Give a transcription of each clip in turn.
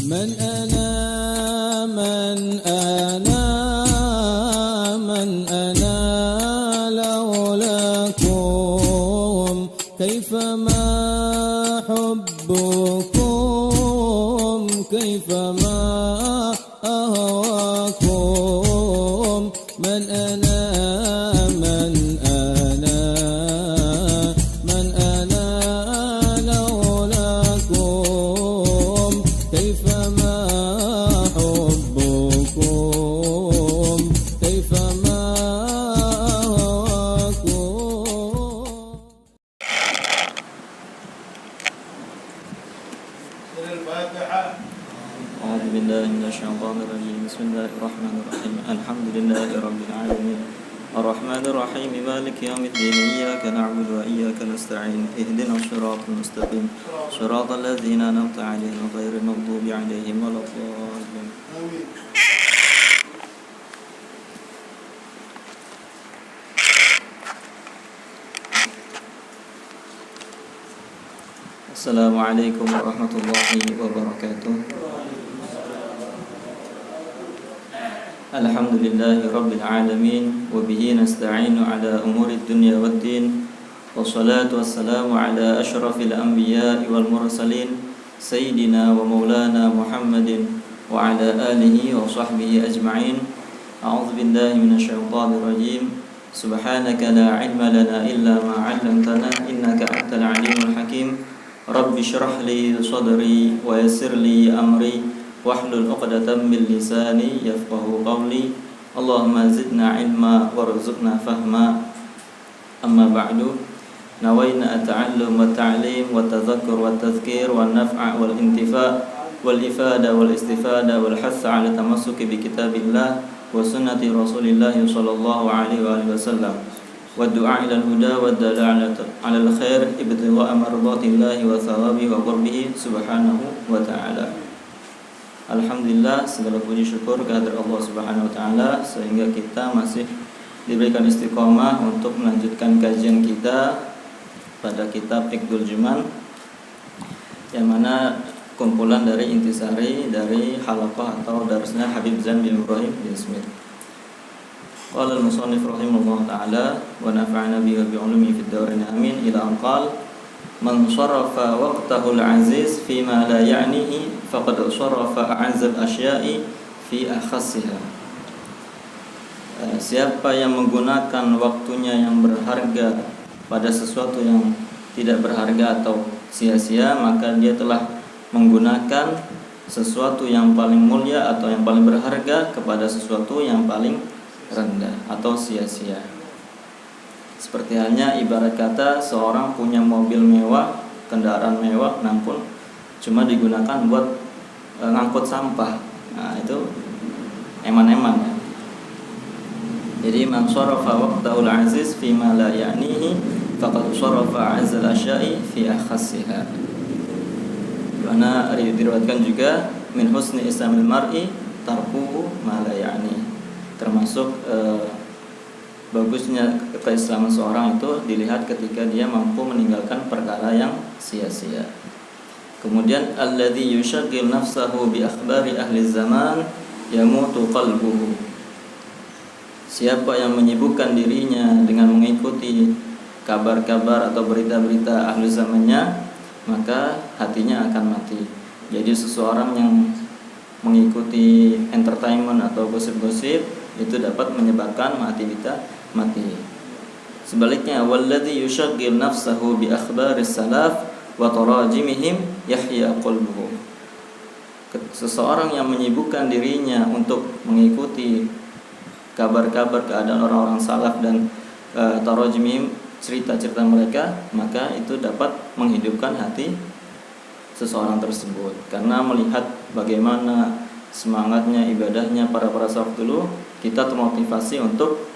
من أنا من أنا من أنا لولاكم كيفما حبكم كيفما أهواكم من أنا من أنا من أنا لولاكم كيفما حبكم كيفما أهواكم. أعوذ بالله من الشيطان الرجيم. بسم الله الرحمن الرحيم. الحمد لله رب العالمين الرحمن الرحيم مالك يوم الدين إياك نعبد وإياك نستعين اهدنا الصراط المستقيم صراط الذين أنعمت عليهم غير المغضوب عليهم ولا الضالين. Assalamualaikum warahmatullahi wabarakatuh. Alhamdulillahi rabbil alamin wa bihi nasta'inu ala umuri dunya waddin wassalatu wassalamu ala asyrafil anbiya'i wal mursalin sayyidina wa maulana Muhammadin wa ala alihi wa sahbihi ajma'in. A'udzu billahi minasyaitonir rajim. Subhanaka la ilma lana illa ma 'allamtana innaka antal alimul hakim. Rabbi syrah li sadri wa yassir li amri wahlul 'uqdatam min lisani yafqahu qawli. Allahumma zidna ilma warzuqna fahma. Amma ba'du. Nawayna at-ta'allum wa ta'lim wa tadhakkur wa tadhkir wa naf'a wal intifa' wal ifada wal istifada wal hath 'ala tamassuki bi kitabillah wa sunnati Rasulillah sallallahu alaihi wasallam. Wa-du'a ila al-huda wa ad-dala'ata 'ala al-khair ibtigha'a mardatillahi wa thawabi wa qurbihi subhanahu wa ta'ala. Alhamdulillah, segala puji syukur kehadirat Allah Subhanahu wa taala sehingga kita masih diberikan istiqomah untuk melanjutkan kajian kita pada kitab Iqdul Juman, yang mana kumpulan dari intisari dari halaqah atau darsnya Habib Zain bin Ibrahim bin Smith. Qala al-musannif rahimahullah ta'ala wa nafa'ana bihi wa bi'ulumihi fid darain amin ila an qala man sarafa waqtahu al-aziz fima la ya'nihi faqad sarafa a'azz al-asya'i fi akhassiha. Siapa yang menggunakan waktunya yang berharga pada sesuatu yang tidak berharga atau sia-sia, maka dia telah menggunakan sesuatu yang paling mulia atau yang paling berharga kepada sesuatu yang paling rendah atau sia-sia. Seperti halnya ibarat kata seorang punya mobil mewah, kendaraan mewah, namun cuma digunakan buat ngangkut sampah. Nah, itu eman-eman ya. Jadi man sarafa waqtahu al-aziz fi ma la ya'nihi faqad sarafa 'azza al-asya'i fi akhassiha. Karena diriwayatkan juga min husni islamil mar'i tarkuhu ma la ya'ni. Termasuk bagusnya keislaman seorang itu dilihat ketika dia mampu meninggalkan perkara yang sia-sia. Kemudian alladzi yushaghil nafsahu bi akhbari ahli zaman yamutu qalbuhu. Siapa yang menyibukkan dirinya dengan mengikuti kabar-kabar atau berita-berita ahli zamannya, maka hatinya akan mati. Jadi seseorang yang mengikuti entertainment atau gosip-gosip itu dapat menyebabkan hati kita mati. Sebaliknya, walladzi yushaghil nafsahu bi akhbaris salaf wa tarajimihim yahya qalbuhu. Seseorang yang menyibukkan dirinya untuk mengikuti kabar-kabar keadaan orang-orang salaf dan tarajimihim, cerita-cerita mereka, maka itu dapat menghidupkan hati seseorang tersebut. Karena melihat bagaimana semangatnya, ibadahnya para salaf dulu, kita termotivasi untuk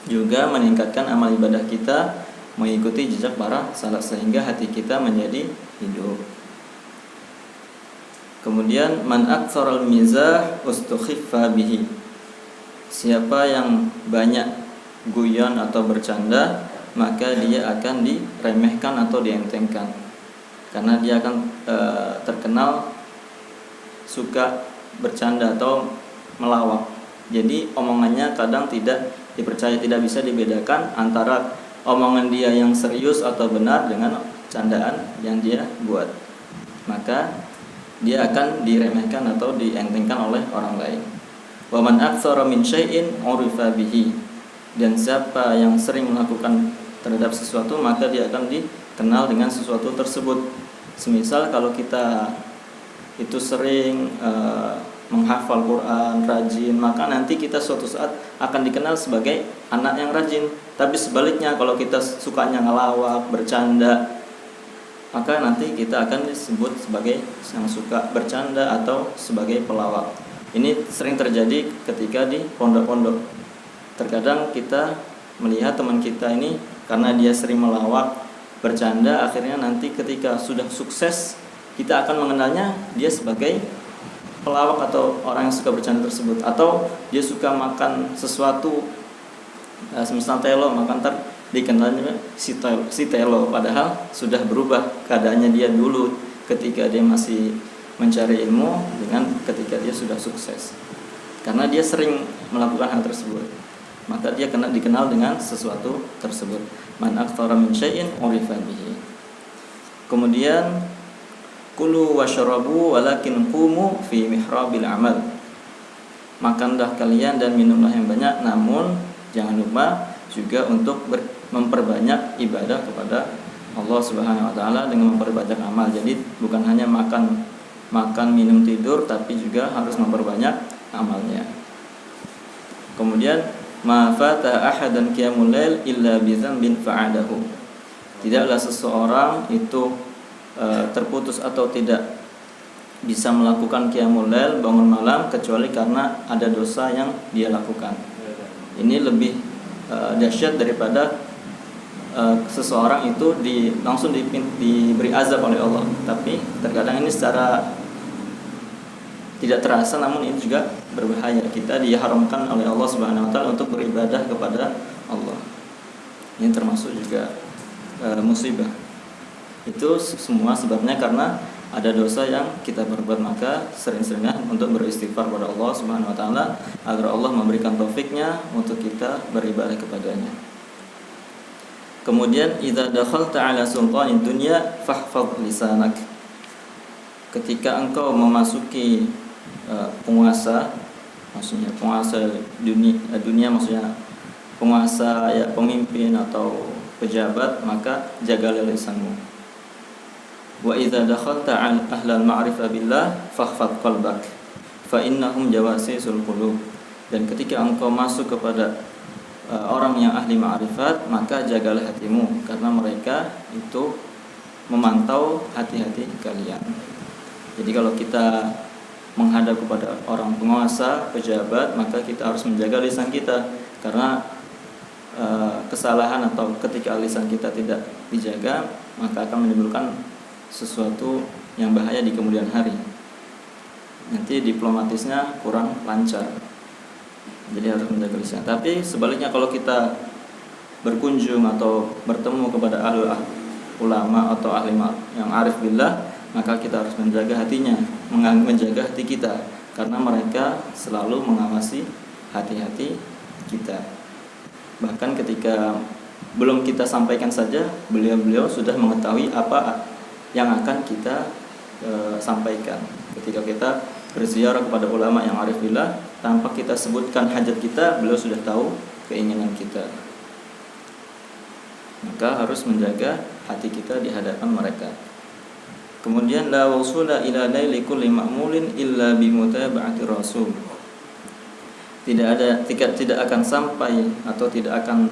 juga meningkatkan amal ibadah kita, mengikuti jejak para salaf sehingga hati kita menjadi hidup. Kemudian man aktsaral mizah ustukhiffa bihi. Siapa yang banyak guyon atau bercanda, maka dia akan diremehkan atau dientengkan. Karena dia akan terkenal suka bercanda atau melawak. Jadi omongannya kadang tidak dipercaya, tidak bisa dibedakan antara omongan dia yang serius atau benar dengan candaan yang dia buat. Maka dia akan diremehkan atau dientengkan oleh orang lain. Wa man aktsara min syai'in urifa bihi. Dan siapa yang sering melakukan terhadap sesuatu, maka dia akan dikenal dengan sesuatu tersebut. Semisal kalau kita itu sering menghafal Quran, rajin, maka nanti kita suatu saat akan dikenal sebagai anak yang rajin. Tapi sebaliknya, kalau kita sukanya ngelawak, bercanda, maka nanti kita akan disebut sebagai yang suka bercanda atau sebagai pelawak. Ini sering terjadi ketika di pondok-pondok. Terkadang kita melihat teman kita ini karena dia sering melawak, bercanda, akhirnya nanti ketika sudah sukses, kita akan mengenalnya dia sebagai pelawak atau orang yang suka bercanda tersebut. Atau dia suka makan sesuatu, semisal telo, maka ntar dikenalnya si telo, padahal sudah berubah keadaannya dia dulu ketika dia masih mencari ilmu dengan ketika dia sudah sukses. Karena dia sering melakukan hal tersebut, maka dia dikenal dengan sesuatu tersebut. Man aktsara min syai'in urifa bihi. Kemudian kulu washrabu walakin qumu fi mihrabil amal. Makanlah kalian dan minumlah yang banyak, namun jangan lupa juga untuk memperbanyak ibadah kepada Allah Subhanahu wa taala dengan memperbanyak amal. Jadi bukan hanya makan, minum, tidur, tapi juga harus memperbanyak amalnya. Kemudian ma fata ahadan qiyamul lail illa bi dzambin fa'adahu. Tidaklah seseorang itu terputus atau tidak bisa melakukan qiyamul lail, bangun malam, kecuali karena ada dosa yang dia lakukan. Ini lebih dahsyat daripada seseorang itu langsung diberi azab oleh Allah. Tapi terkadang ini secara tidak terasa, namun ini juga berbahaya. Kita diharamkan oleh Allah Subhanahu wa taala untuk beribadah kepada Allah. Ini termasuk juga musibah. Itu semua sebabnya karena ada dosa yang kita berbuat, maka sering-seringlah untuk beristighfar kepada Allah Subhanahu wa taala agar Allah memberikan taufiknya untuk kita beribadah kepadanya. Kemudian idza dakhalta ala sultanid dunya fahfadh lisanak. Ketika engkau memasuki penguasa, maksudnya penguasa dunia maksudnya penguasa ya, pemimpin atau pejabat, maka jagalah lisanmu. Wa idza dakhalta ala ahlal ma'rifah billah fahfadh qalbak fa innahum jawasisul qulub. Dan ketika engkau masuk kepada orang yang ahli ma'rifat, maka jagalah hatimu, karena mereka itu memantau hati-hati kalian. Jadi kalau kita menghadap kepada orang penguasa, pejabat, maka kita harus menjaga lisan kita, karena kesalahan atau ketika lisan kita tidak dijaga, maka akan menimbulkan sesuatu yang bahaya di kemudian hari. Nanti diplomatisnya kurang lancar. Jadi harus menjaga lisan. Tapi sebaliknya, kalau kita berkunjung atau bertemu kepada ahli ulama atau ahli yang arif billah, maka kita harus menjaga hatinya, menjaga hati kita, karena mereka selalu mengawasi hati-hati kita. Bahkan ketika belum kita sampaikan saja, beliau sudah mengetahui apa yang akan kita sampaikan. Ketika kita berziarah kepada ulama yang arif billah, tanpa kita sebutkan hajat kita, beliau sudah tahu keinginan kita. Maka harus menjaga hati kita di hadapan mereka. Kemudian la wasula ila naili kulli ma'mulin illa bi mutaba'ati rasul. Tidak akan sampai atau tidak akan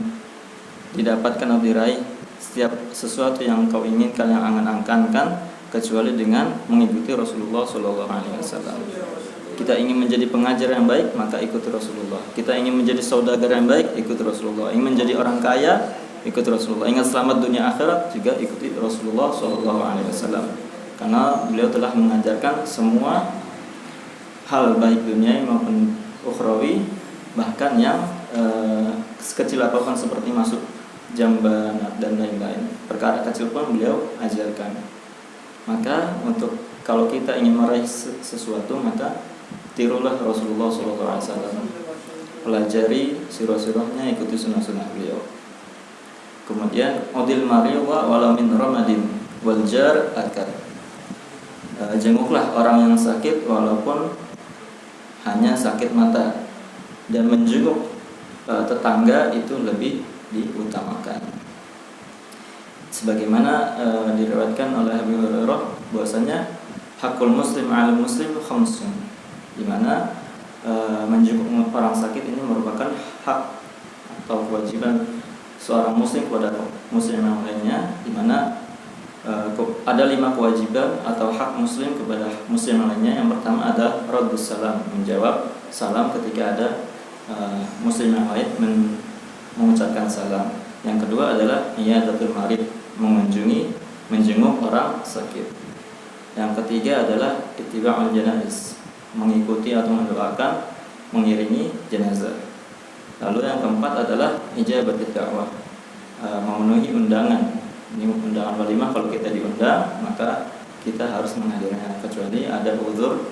didapatkan atau diraih setiap sesuatu yang kau inginkan, yang angan-angankan, kecuali dengan mengikuti Rasulullah SAW. Kita ingin menjadi pengajar yang baik, maka ikuti Rasulullah. Kita ingin menjadi saudagar yang baik, ikuti Rasulullah. Ingin menjadi orang kaya, ikuti Rasulullah. Ingin selamat dunia akhirat, juga ikuti Rasulullah SAW. Karena beliau telah mengajarkan semua hal baik dunia maupun ukhrawi, bahkan yang sekecil apapun seperti masuk jamban dan lain-lain. Perkara kecil pun beliau ajarkan. Maka untuk kalau kita ingin meraih sesuatu, maka tirulah Rasulullah SAW. Pelajari sirah-sirahnya, ikuti sunnah-sunnah beliau. Kemudian udil mariwa walau min ramadin wal jar akar. Jenguklah orang yang sakit walaupun hanya sakit mata, dan menjenguk tetangga itu lebih diutamakan. Sebagaimana diriwayatkan oleh Abu Hurairah bahwasanya hakul muslim 'alal muslim khamsun, di mana menjenguk orang sakit ini merupakan hak atau kewajiban seorang muslim kepada muslim yang lainnya, di mana ada 5 kewajiban atau hak muslim kepada muslim yang lainnya. Yang pertama adalah raddus salam, menjawab salam ketika ada muslim yang lain mengucapkan salam. Yang kedua adalah iyadatul marid, menjenguk orang sakit. Yang ketiga adalah ittiba'ul janaiz, mengikuti atau mendoakan, mengiringi jenazah. Lalu yang keempat adalah ijabatul da'wah, memenuhi undangan. Ini undangan walimah, kalau kita diundang maka kita harus menghadirinya, kecuali ada uzur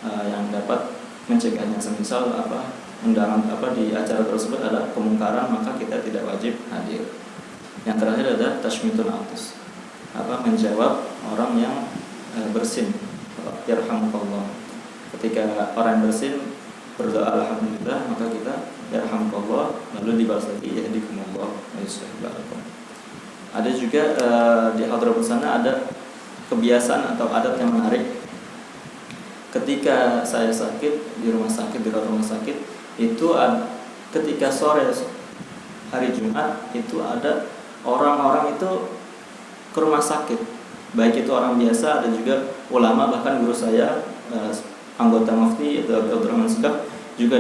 yang dapat mencegahnya. Semisal undangan di acara tersebut ada kemungkaran, maka kita tidak wajib hadir. Yang terakhir adalah tashmitul atus, menjawab orang yang bersin, yarhamukallah. Ketika orang bersin berdoa alhamdulillah, maka kita yarhamukallah, lalu dibalas lagi yahdikumullah wa yuslih balakum. Ada juga di hadrah sana ada kebiasaan atau adat yang menarik. Ketika saya sakit di rumah sakit, itu ketika sore hari Jumat itu ada orang-orang itu ke rumah sakit, baik itu orang biasa, ada juga ulama, bahkan guru saya anggota mufti itu Abdurrahman Segaf juga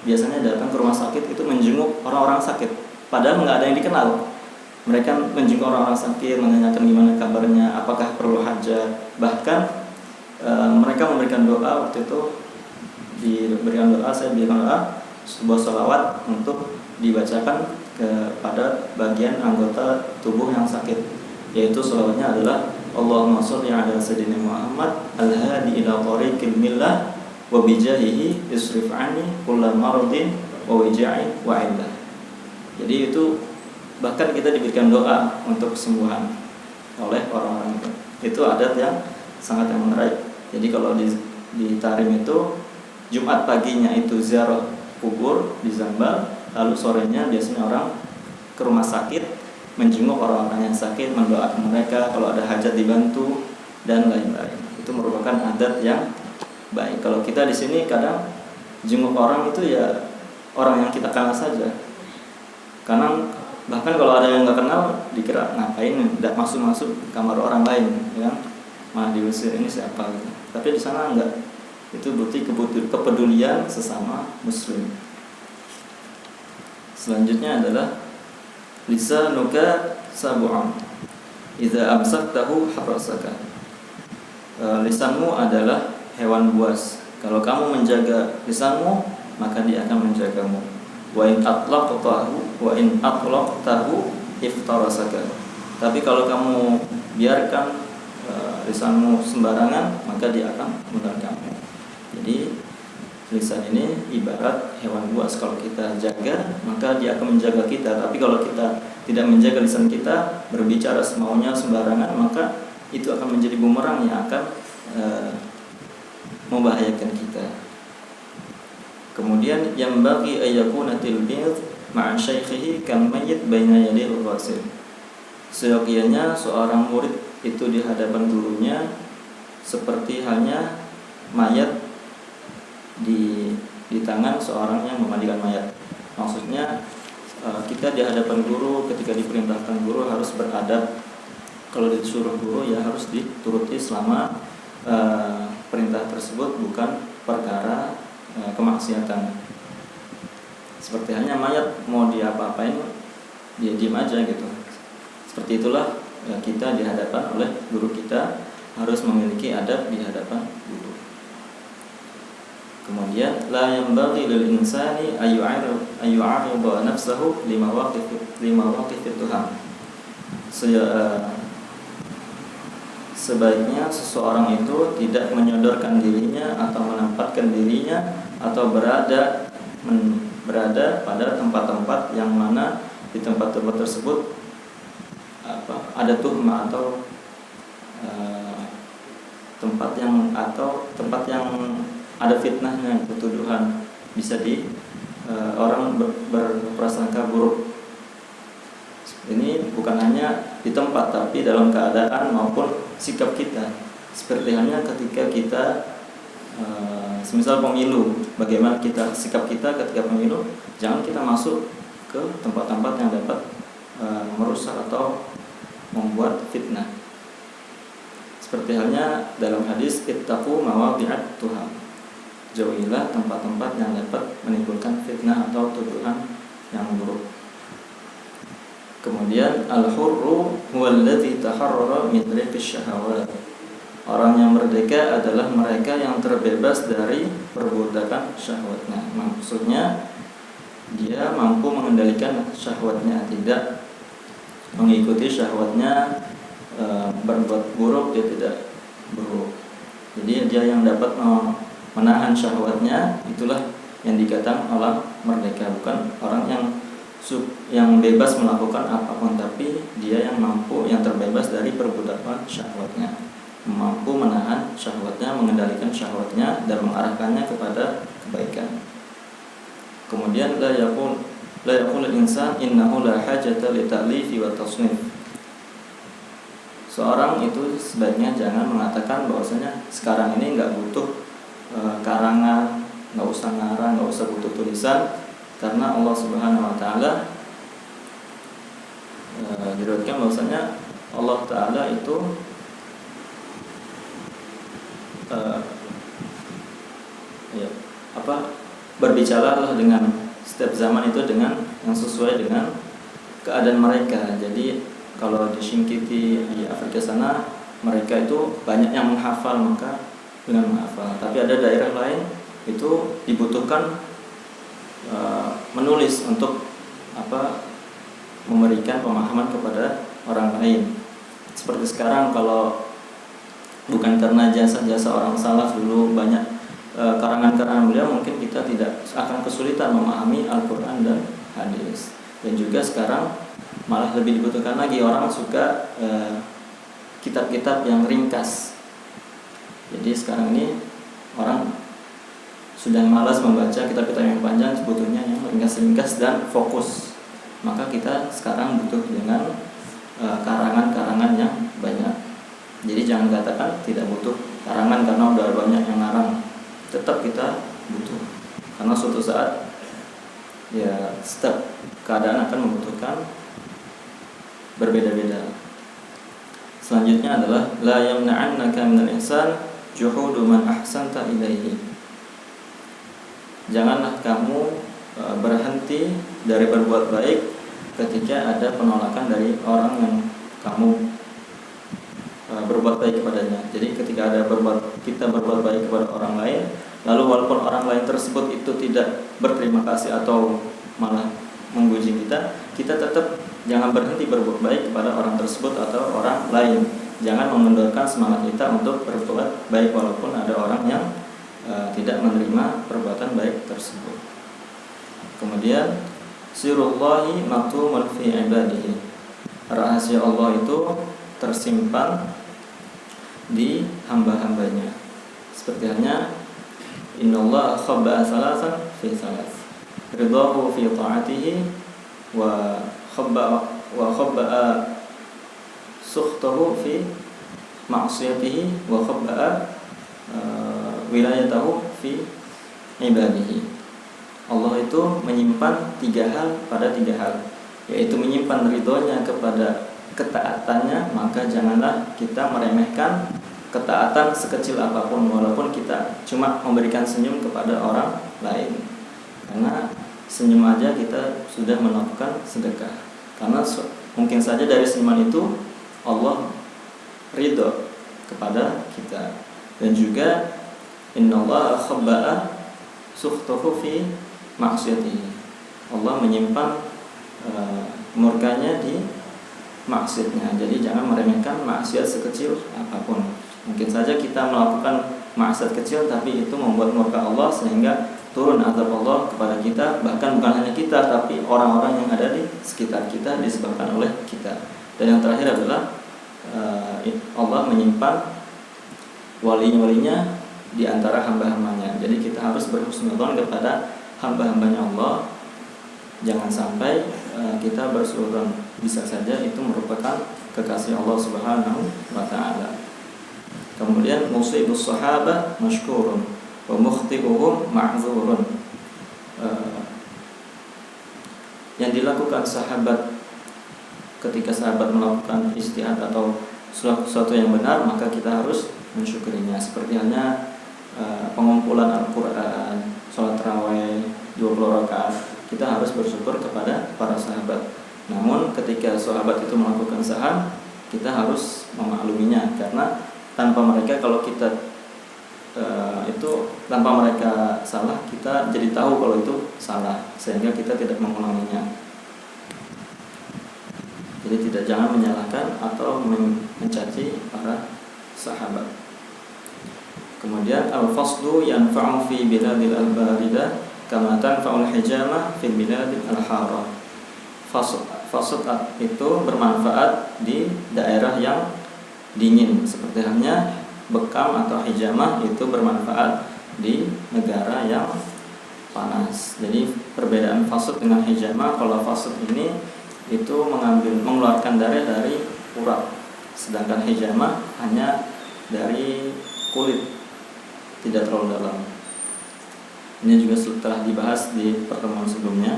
biasanya datang ke rumah sakit itu menjenguk orang-orang sakit, padahal nggak ada yang dikenal. Mereka menjenguk orang-orang sakit, menanyakan gimana kabarnya, apakah perlu hajat. Bahkan mereka memberikan doa. Waktu itu saya berikan doa, sebuah sholawat untuk dibacakan kepada bagian anggota tubuh yang sakit, yaitu sholawatnya adalah Allahumma sholli ala sayyidina Muhammad al-hadi ila tariqil millah wa bijahihi isrif anni kulla maradin wa wija'in wa illah. Jadi itu bahkan kita diberikan doa untuk kesembuhan oleh orang-orang itu. Itu adat yang sangat menarik. Jadi kalau di Tarim itu Jumat paginya itu ziarah kubur di Zambal, lalu sorenya biasanya orang ke rumah sakit menjenguk orang-orang yang sakit, mendoakan mereka, kalau ada hajat dibantu dan lain-lain. Itu merupakan adat yang baik. Kalau kita di sini kadang jenguk orang itu ya orang yang kita kenal saja. Karena bahkan kalau ada yang nggak kenal dikira ngapain, tidak masuk kamar orang lain, ya, malah diusir, ini siapa gitu. Tapi di sana enggak, itu bukti kepedulian sesama muslim. Selanjutnya adalah lisanuka sab'un idza amsaktahu harasaka. Lisanmu adalah hewan buas. Kalau kamu menjaga lisanmu, maka dia akan menjagamu. Wa in atlaqtahu iftarasaka. Tapi kalau kamu biarkan lisanmu sembarangan, maka dia akan menelan kamu. Jadi lisan ini ibarat hewan buas. Kalau kita jaga, maka dia akan menjaga kita. Tapi kalau kita tidak menjaga lisan kita, berbicara semaunya sembarangan, maka itu akan menjadi bumerang yang akan membahayakan kita. Kemudian yang bagi ayakuna tilmiz ma'a syaikhihi kal mayyit baina yadil ghasil. Seyogianya seorang murid itu di hadapan gurunya seperti halnya mayat di tangan seorang yang memandikan mayat. Maksudnya kita di hadapan guru, ketika diperintahkan guru harus beradab. Kalau disuruh guru ya harus dituruti selama perintah tersebut bukan perkara kemaksiatan. Seperti hanya mayat mau diapa-apain dia diam aja gitu. Seperti itulah kita di hadapan oleh guru kita harus memiliki adab di hadapan guru. Kemudian la yanbaghi lil insani ayyu'arida nafsahu lima waqif tuham. sebaiknya seseorang itu tidak menyodorkan dirinya atau menempatkan dirinya atau berada pada tempat-tempat yang mana di tempat-tempat tersebut ada tuhmah atau tempat yang ada fitnahnya, tuduhan, bisa orang berprasangka buruk. Ini bukan hanya di tempat, tapi dalam keadaan maupun sikap kita. Seperti halnya ketika kita semisal pemilu, bagaimana sikap kita ketika pemilu, jangan kita masuk ke tempat-tempat yang dapat merusak atau membuat fitnah. Seperti halnya dalam hadis ittaqu mawadhi'at tuham, jauhilah tempat-tempat yang dapat menimbulkan fitnah atau tuduhan yang buruk. Kemudian al-hurru huwallazi taharrara min riqish syahawat. Orang yang merdeka adalah mereka yang terbebas dari perbudakan syahwatnya. Maksudnya dia mampu mengendalikan syahwatnya, tidak mengikuti syahwatnya, berbuat buruk dia tidak buruk. Jadi dia yang dapat menahan syahwatnya, itulah yang dikatakan orang merdeka, bukan orang yang bebas melakukan apapun, tapi dia yang mampu, yang terbebas dari perbudakan syahwatnya, mampu menahan syahwatnya, mengendalikan syahwatnya dan mengarahkannya kepada kebaikan. Kemudian la yaqul al-insan innahu la hajata li ta'lifi wa tasnif. Seorang itu sebaiknya jangan mengatakan bahwasanya sekarang ini enggak butuh karangan, enggak usah ngarang, enggak usah butuh tulisan, karena Allah Subhanahu wa taala diriwayatkan bahwasanya Allah taala itu berbicaralah dengan setiap zaman itu dengan yang sesuai dengan keadaan mereka. Jadi kalau di Singkiti di Afrika sana mereka itu banyak yang menghafal, maka dengan menghafal. Tapi ada daerah lain itu dibutuhkan menulis untuk memberikan pemahaman kepada orang lain. Seperti sekarang kalau bukan karena jasa-jasa orang salaf dulu banyak karangan-karangan beliau, mungkin kita tidak akan kesulitan memahami Al-Quran dan hadis. Dan juga sekarang malah lebih dibutuhkan lagi, orang suka kitab-kitab yang ringkas. Jadi sekarang ini orang sudah malas membaca kitab-kitab yang panjang, butuhnya yang ringkas-ringkas dan fokus. Maka kita sekarang butuh dengan karangan-karangan yang banyak. Jadi jangan katakan tidak butuh karangan karena udah banyak yang ngarang. Tetap kita butuh, karena suatu saat ya setiap keadaan akan membutuhkan berbeda-beda. Selanjutnya adalah la yamna'annaka minal ihsan juhudu man ahsanta ilaihi. Janganlah kamu berhenti dari berbuat baik ketika ada penolakan dari orang yang kamu berbuat baik kepadanya. Jadi ketika kita berbuat baik kepada orang lain, lalu walaupun orang lain tersebut itu tidak berterima kasih atau malah memuji kita tetap jangan berhenti berbuat baik kepada orang tersebut atau orang lain. Jangan mengendorkan semangat kita untuk berbuat baik walaupun ada orang yang tidak menerima perbuatan baik tersebut. Kemudian sirullahi maktumun fi ibadihi. Rahasia Allah itu tersimpan di hamba-hambanya. Seperti halnya innallaha khabba'a thalathan fi thalath, ridahu fi ta'atihi wa khabba'a sukhtahu fi ma'siyatihi wa khabba'a wilayatahu fi ibadihi. Allah itu menyimpan 3 hal pada 3 hal, yaitu menyimpan ridhonya kepada ketaatannya, maka janganlah kita meremehkan ketaatan sekecil apapun, walaupun kita cuma memberikan senyum kepada orang lain. Karena senyum aja kita sudah melakukan sedekah. Karena mungkin saja dari senyuman itu Allah ridho kepada kita. Dan juga innallaha khabba'a sukhtahu fi ma'siyatihi. Allah menyimpan murkanya di maksiatnya. Jadi jangan meremehkan maksiat sekecil apapun. Mungkin saja kita melakukan maksiat kecil tapi itu membuat murka Allah sehingga turun azab Allah kepada kita, bahkan bukan hanya kita tapi orang-orang yang ada di sekitar kita disebabkan oleh kita. Dan yang terakhir adalah Allah menyimpan wali-walinya di antara hamba-hambanya. Jadi kita harus berhusnudzon kepada hamba-hambanya Allah. Jangan sampai kita bersuudzon, bisa saja itu merupakan kekasih Allah Subhanahu wa taala. Kemudian musibus sahabah mashkurun wa mukhti'uhum ma'dzurun. Yang dilakukan sahabat ketika sahabat melakukan ijtihad atau sesuatu yang benar, maka kita harus mensyukurinya. Seperti halnya pengumpulan Al-Quran, sholat tarawih 20 rakaat, kita harus bersyukur kepada para sahabat. Namun ketika sahabat itu melakukan salah, kita harus memakluminya, karena tanpa mereka, kalau kita tanpa mereka salah, kita jadi tahu kalau itu salah, sehingga kita tidak mengulanginya. Jadi jangan menyalahkan atau mencaci para sahabat. Kemudian al-fasdu yanfa'u fi biladil al-barida kama tanfa'ul hijama fi biladil al-hara. Fasud itu bermanfaat di daerah yang dingin, seperti halnya bekam atau hijamah itu bermanfaat di negara yang panas. Jadi perbedaan fasud dengan hijamah, kalau fasud ini itu mengeluarkan darah dari urat, sedangkan hijamah hanya dari kulit, tidak terlalu dalam. Ini juga telah dibahas di pertemuan sebelumnya.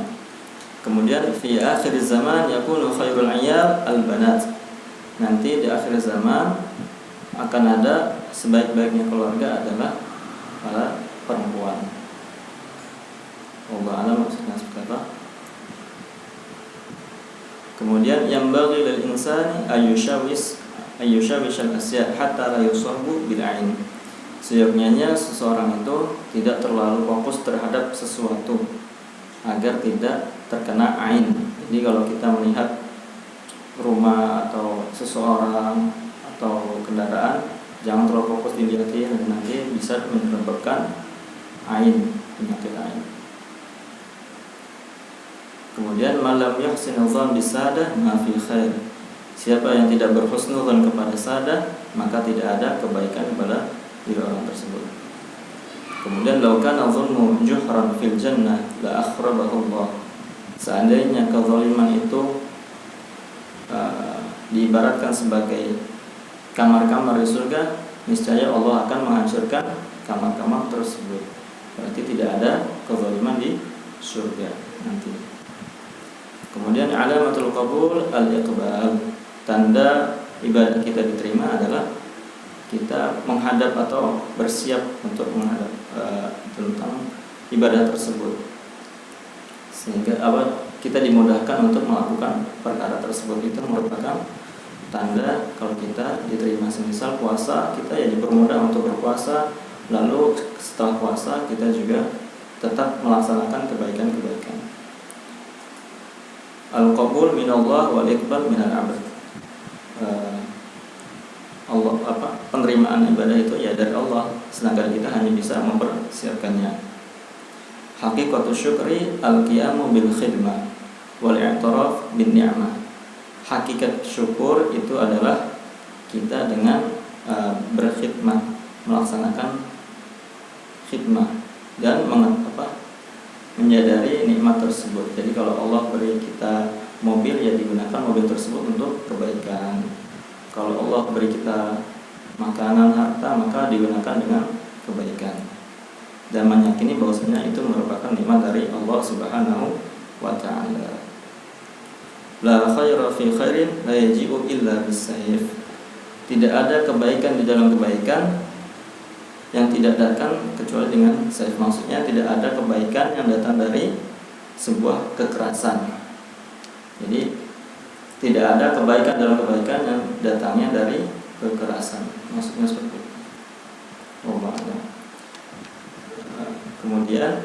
Kemudian fi akhir zaman yakunu khairul ayal al-banat. Nanti di akhir zaman akan ada sebaik-baiknya keluarga adalah para perempuan. Allah alam maksudnya seperti apa? Kemudian yang bagi lil insani ayyushawish al-asya hatta la yusabu bil ain. Seyogyanya seseorang itu tidak terlalu fokus terhadap sesuatu agar tidak terkena ain. Jadi kalau kita melihat rumah atau seseorang atau kendaraan, jangan terlalu fokus dilihatin, nanti bisa menyebabkan ain, penyakit ain. Kemudian malam yahsinuzan bisadah ma fi khair. Siapa yang tidak berhusnuzan kepada sadah, maka tidak ada kebaikan kepada diri orang tersebut. Kemudian laukan azunmu juhran fil jannah la akhrabahu Allah. Seandainya kezaliman itu diibaratkan sebagai kamar-kamar di surga, niscaya Allah akan menghancurkan kamar-kamar tersebut. Berarti tidak ada kezaliman di surga nanti. Kemudian alamatul qabul al-iqbal. Tanda ibadah kita diterima adalah kita menghadap atau bersiap untuk menghadap tentang ibadah tersebut, sehingga kita dimudahkan untuk melakukan perkara tersebut. Itu merupakan tanda kalau kita diterima. Semisal puasa, kita ya dipermudah untuk berpuasa, lalu setelah puasa kita juga tetap melaksanakan kebaikan-kebaikan. Al-qabul minallah wal iqbal minal abd. Penerimaan ibadah itu ya dari Allah, sedangkan kita hanya bisa mempersiapkannya. Haqiqatu syukri al-qiyamu bil khidmah wal i'tiraf bin ni'mah. Hakikat syukur itu adalah kita dengan berkhidmah, melaksanakan khidmah dan menyadari nikmat tersebut. Jadi kalau Allah beri kita mobil, ya digunakan mobil tersebut untuk kebaikan. Kalau Allah beri kita makanan, harta, maka digunakan dengan kebaikan. Dan meyakini bahwasanya itu merupakan nikmat dari Allah Subhanahu wa ta'ala. La khaira fi khairin la yaji'u illa bis-sayf. Tidak ada kebaikan di dalam kebaikan yang tidak datang kecuali dengan sayf. Maksudnya tidak ada kebaikan yang datang dari sebuah kekerasan. Jadi tidak ada kebaikan dalam kebaikan yang datangnya dari kekerasan. Maksudnya seperti itu. Kemudian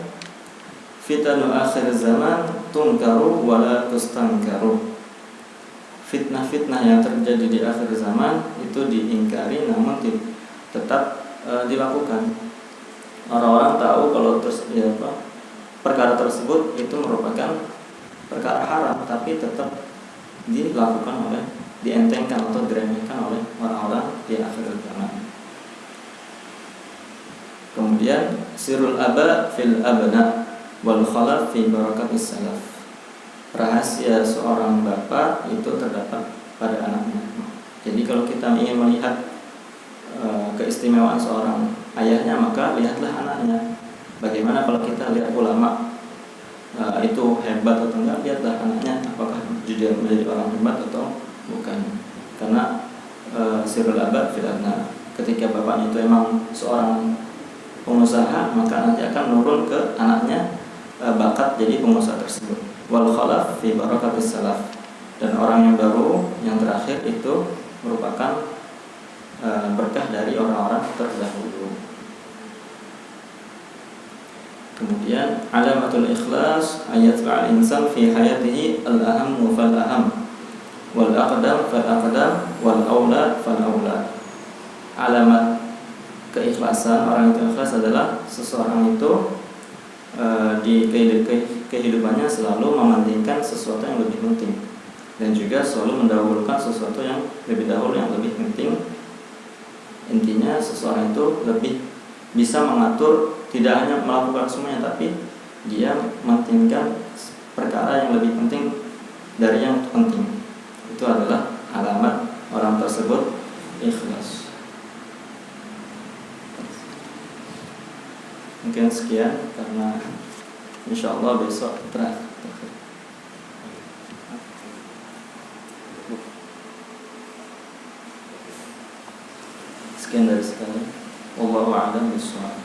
fitanu akhir zaman tunkaru wala tustankaru. fitnah-fitnah yang terjadi di akhir zaman itu diingkari, namun tetap dilakukan. Orang-orang tahu kalau perkara tersebut itu merupakan perkara haram, tapi tetap dilakukan dientengkan atau diremehkan oleh orang-orang di akhir zaman. Kemudian sirul aba fil abna wal khalaf fi barakatis salaf. Rahasia seorang bapak itu terdapat pada anaknya. Jadi kalau kita ingin melihat keistimewaan seorang ayahnya, maka lihatlah anaknya. Bagaimana kalau kita lihat ulama itu hebat atau enggak, lihatlah anaknya apakah dia menjadi orang hebat atau bukan. Karena sirul aba fil abna, ketika bapaknya itu emang seorang pengusaha, maka nanti akan menurun ke anaknya bakat jadi pengusaha tersebut. Wal khalaf fi barakatis salaf, dan orang yang baru yang terakhir itu merupakan berkah dari orang-orang terdahulu. Kemudian alamatul ikhlas ayat al-insan fi hayatihi al-aham fal aham wal aqdam fal aqdam wal aula fal aula. Alamat keikhlasan orang itu ikhlas adalah seseorang itu di kehidupannya selalu mementingkan sesuatu yang lebih penting, dan juga selalu mendahulukan sesuatu yang lebih dahulu yang lebih penting. Intinya seseorang itu lebih bisa mengatur, tidak hanya melakukan semuanya, tapi dia mementingkan perkara yang lebih penting dari yang penting. Itu adalah alamat orang tersebut ikhlas. Mungkin sekian, karena insyaallah besok terakhir. Sekian dari sekali. Wallahu a'lam bishawab.